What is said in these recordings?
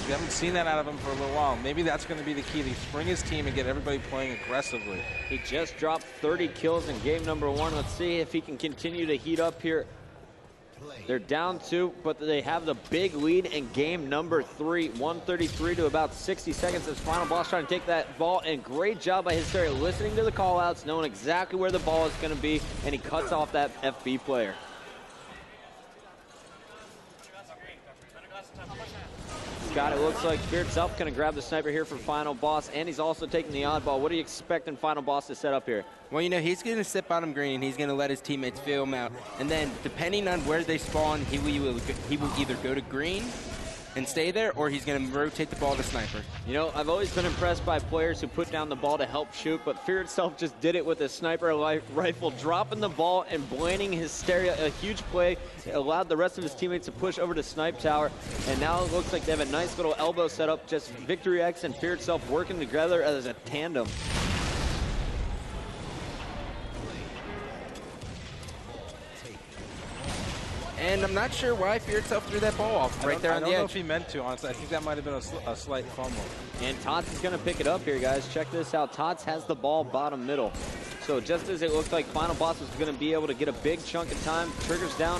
We haven't seen that out of him for a little while. Maybe that's going to be the key to spring his team and get everybody playing aggressively. He just dropped 30 kills in game number 1. Let's see if he can continue to heat up here. They're down 2, but they have the big lead in game number 3. 133 to about 60 seconds as Final Boss trying to take that ball, and great job by Hysteria listening to the call-outs, knowing exactly where the ball is going to be, and he cuts off that FB player. Scott, it looks like Fear itself going to grab the sniper here for Final Boss, and he's also taking the oddball. What are you expecting Final Boss to set up here? Well, you know, he's going to sit bottom green, and he's going to let his teammates feel him out. And then, depending on where they spawn, he will either go to green and stay there, or he's going to rotate the ball to sniper. You know, I've always been impressed by players who put down the ball to help shoot, but Fear itself just did it with a sniper rifle, dropping the ball and blanding Hysteria. A huge play. It allowed the rest of his teammates to push over to Snipe Tower, and now it looks like they have a nice little elbow set up. Just Victory X and Fear itself working together as a tandem. And I'm not sure why Fear itself threw that ball off right there on the edge. I don't know if he meant to, honestly. I think that might have been a slight fumble. And Tots is going to pick it up here, guys. Check this out. Tots has the ball bottom middle. So just as it looked like Final Boss was going to be able to get a big chunk of time, triggers down,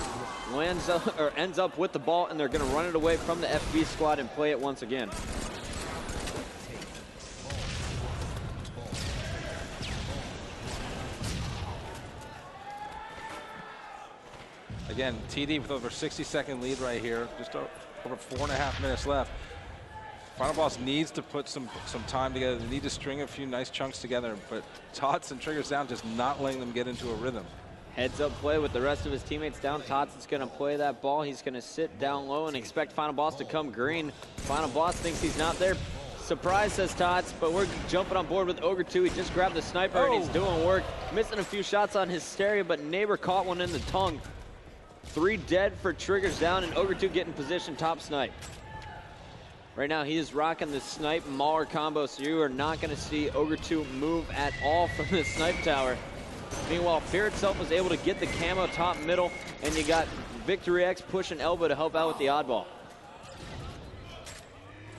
lands up, or ends up with the ball, and they're going to run it away from the FB squad and play it once again. Again, TD with over 60-second lead right here, just over 4.5 minutes left. Final Boss needs to put some time together. They need to string a few nice chunks together, but Tots and Triggers down, just not letting them get into a rhythm. Heads up play with the rest of his teammates down. Tots is going to play that ball. He's going to sit down low and expect Final Boss to come green. Final Boss thinks he's not there. Surprise, says Tots, but we're jumping on board with Ogre 2. He just grabbed the sniper and he's doing work. Missing a few shots on Hysteria, but Neighbor caught one in the tongue. 3 dead for Triggers down, and Ogre 2 getting position top snipe. Right now, he is rocking the snipe Mauler combo, so you are not going to see Ogre 2 move at all from the snipe tower. Meanwhile, Fear itself was able to get the camo top middle, and you got Victory X pushing elbow to help out with the oddball.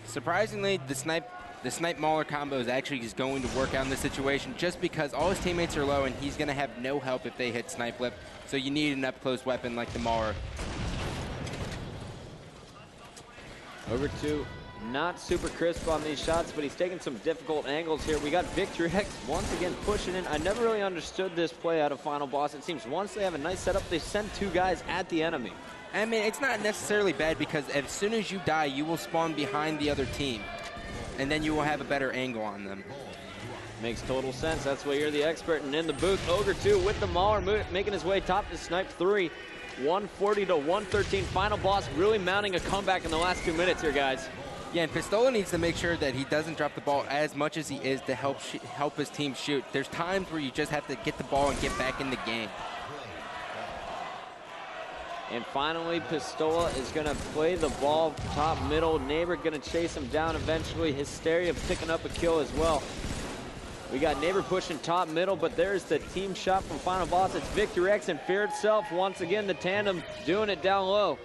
Surprisingly, the snipe Mauler combo is actually just going to work out in this situation just because all his teammates are low and he's going to have no help if they hit snipe lip. So you need an up-close weapon like the Mauler. Ogre 2 not super crisp on these shots, but he's taking some difficult angles here. We got Victory X once again pushing in. I never really understood this play out of Final Boss. It seems once they have a nice setup, they send 2 guys at the enemy. I mean, it's not necessarily bad because as soon as you die, you will spawn behind the other team. And then you will have a better angle on them. Makes total sense. That's why you're the expert. And in the booth, Ogre 2 with the Mauler making his way top to Snipe 3. 140 to 113. Final Boss really mounting a comeback in the last 2 minutes here, guys. Yeah, and Pistola needs to make sure that he doesn't drop the ball as much as he is to help his team shoot. There's times where you just have to get the ball and get back in the game. And finally, Pistola is going to play the ball top middle. Neighbor going to chase him down eventually. Hysteria picking up a kill as well. We got Neighbor pushing top middle, but there's the team shot from Final Boss. It's Victory X and Fear itself. Once again, the tandem doing it down low.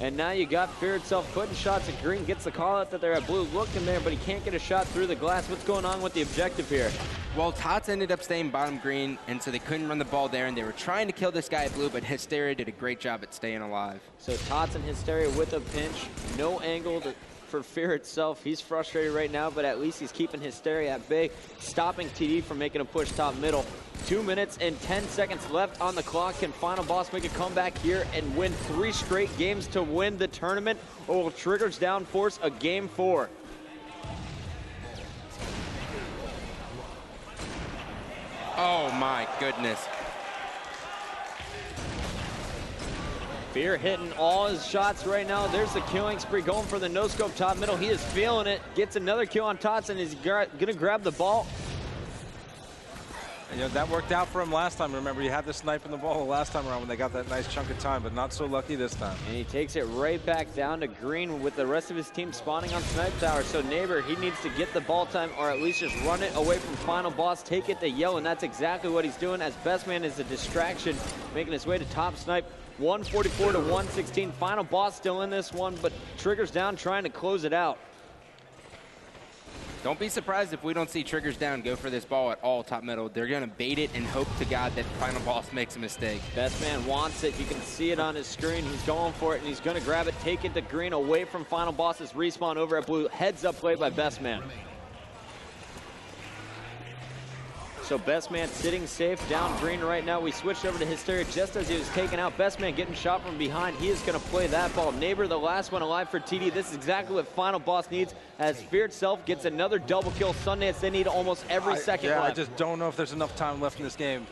And now you got Fear itself putting shots at green. Gets the call out that they're at blue. Looking there, but he can't get a shot through the glass. What's going on with the objective here? Well, Tots ended up staying bottom green, and so they couldn't run the ball there, and they were trying to kill this guy at blue, but Hysteria did a great job at staying alive. So Tots and Hysteria with a pinch. No angle for Fear itself. He's frustrated right now, but at least he's keeping Hysteria at bay, stopping TD from making a push top middle. 2 minutes and 10 seconds left on the clock. Can Final Boss make a comeback here and win 3 straight games to win the tournament, or will Triggers down force a game 4? Oh my goodness. Fear hitting all his shots right now. There's the killing spree going for the no-scope top middle. He is feeling it. Gets another kill on Tots and is going to grab the ball. And, you know, that worked out for him last time. Remember, he had the snipe in the ball the last time around when they got that nice chunk of time, but not so lucky this time. And he takes it right back down to green with the rest of his team spawning on Snipe Tower. So Neighbor, he needs to get the ball time or at least just run it away from Final Boss, take it to yellow, and that's exactly what he's doing as Best Man is a distraction, making his way to top Snipe. 144 to 116. Final boss still in this one, but Triggers Down trying to close it out. Don't be surprised if we don't see Triggers Down go for this ball at all top middle. They're going to bait it and hope to God that Final Boss makes a mistake. Best Man wants it. You can see it on his screen. He's going for it, and he's going to grab it, take it to green, away from Final Boss's respawn over at blue. Heads up play by Best Man. So Best Man sitting safe down green right now. We switched over to Hysteria just as he was taken out. Best Man getting shot from behind. He is going to play that ball. Neighbor, the last one alive for TD. This is exactly what Final Boss needs as Fear itself gets another double kill. Sundance, they need almost every second left. I just don't know if there's enough time left in this game.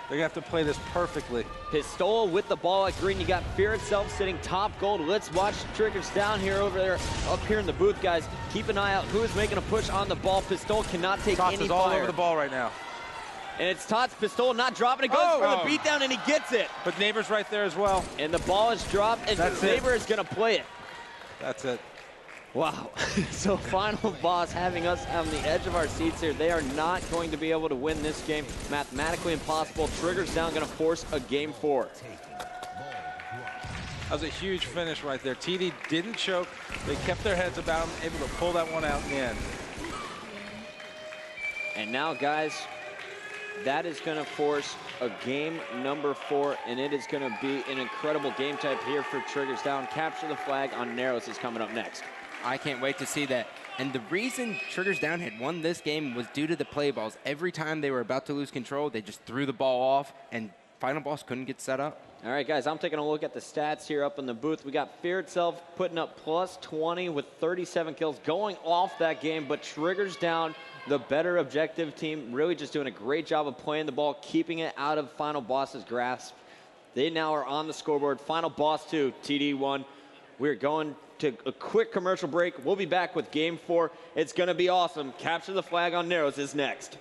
They're going to have to play this perfectly. Pistola with the ball at green. You got Fear itself sitting top gold. Let's watch Triggers Down here over there, up here in the booth, guys. Keep an eye out who is making a push on the ball. Pistola cannot take Tots any is all fire. over the ball right now. And it's Tots. Pistola not dropping. It goes for the beatdown, and he gets it. But Neighbor's right there as well. And the ball is dropped, and Neighbor is going to play it. That's it. Wow. So Final Boss having us on the edge of our seats here. They are not going to be able to win this game. Mathematically impossible. Triggers Down going to force a game 4. That was a huge finish right there. TD didn't choke. They kept their heads about him, able to pull that one out in the end. And now, guys, that is going to force a game number 4, and it is going to be an incredible game type here for Triggers Down. Capture the flag on Narrows is coming up next. I can't wait to see that. And the reason Triggers Down had won this game was due to the play balls. Every time they were about to lose control, they just threw the ball off, and Final Boss couldn't get set up. All right, guys, I'm taking a look at the stats here up in the booth. We got Fear itself putting up plus 20 with 37 kills going off that game, but Triggers Down, the better objective team, really just doing a great job of playing the ball, keeping it out of Final Boss's grasp. They now are on the scoreboard. Final Boss 2, TD 1. We're going to a quick commercial break. We'll be back with game 4. It's going to be awesome. Capture the flag on Narrows is next.